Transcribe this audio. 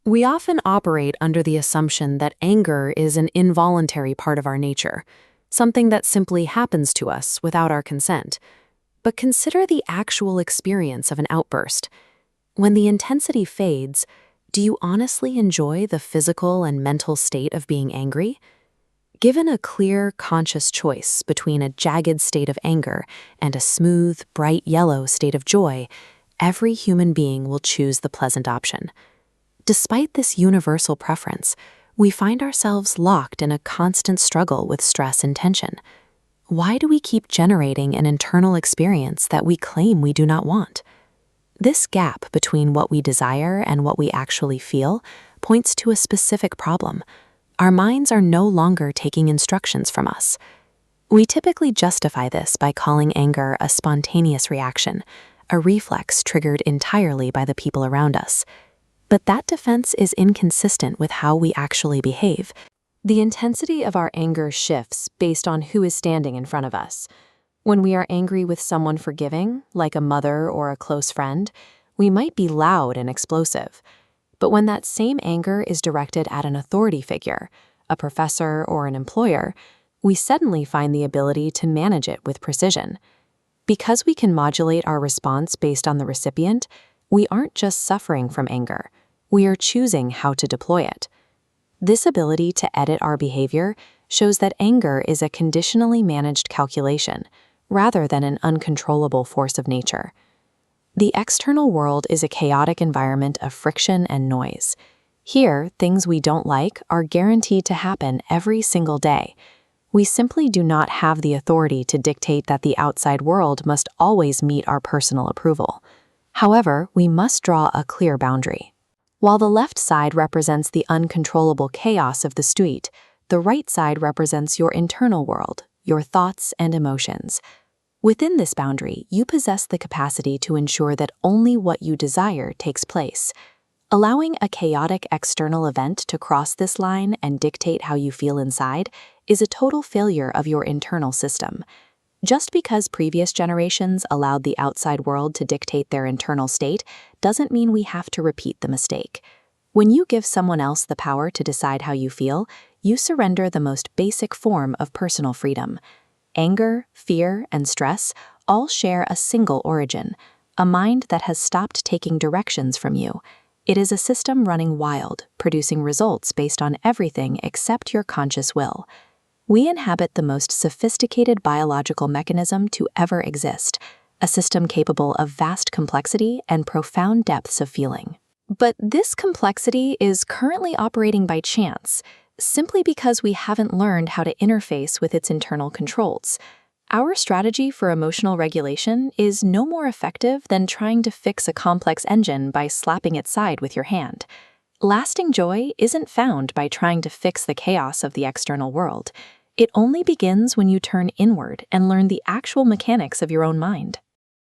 We often operate under the assumption that anger is an involuntary part of our nature, something that simply happens to us without our consent. But consider the actual experience of an outburst. When the intensity fades, do you honestly enjoy the physical and mental state of being angry? Given a clear, conscious choice between a jagged state of anger and a smooth, bright yellow state of joy, every human being will choose the pleasant option. Despite this universal preference, we find ourselves locked in a constant struggle with stress and tension. Why do we keep generating an internal experience that we claim we do not want? This gap between what we desire and what we actually feel points to a specific problem. Our minds are no longer taking instructions from us. We typically justify this by calling anger a spontaneous reaction, a reflex triggered entirely by the people around us. But that defense is inconsistent with how we actually behave. The intensity of our anger shifts based on who is standing in front of us. When we are angry with someone forgiving, like a mother or a close friend, we might be loud and explosive. But when that same anger is directed at an authority figure, a professor or an employer, we suddenly find the ability to manage it with precision. Because we can modulate our response based on the recipient, we aren't just suffering from anger, we are choosing how to deploy it. This ability to edit our behavior shows that anger is a conditionally managed calculation, rather than an uncontrollable force of nature. The external world is a chaotic environment of friction and noise. Here, things we don't like are guaranteed to happen every single day. We simply do not have the authority to dictate that the outside world must always meet our personal approval. However, we must draw a clear boundary. While the left side represents the uncontrollable chaos of the street, the right side represents your internal world, your thoughts and emotions. Within this boundary, you possess the capacity to ensure that only what you desire takes place. Allowing a chaotic external event to cross this line and dictate how you feel inside is a total failure of your internal system. Just because previous generations allowed the outside world to dictate their internal state doesn't mean we have to repeat the mistake. When you give someone else the power to decide how you feel, you surrender the most basic form of personal freedom. Anger, fear, and stress all share a single origin, a mind that has stopped taking directions from you. It is a system running wild, producing results based on everything except your conscious will. We inhabit the most sophisticated biological mechanism to ever exist, a system capable of vast complexity and profound depths of feeling. But this complexity is currently operating by chance, simply because we haven't learned how to interface with its internal controls. Our strategy for emotional regulation is no more effective than trying to fix a complex engine by slapping its side with your hand. Lasting joy isn't found by trying to fix the chaos of the external world. It only begins when you turn inward and learn the actual mechanics of your own mind.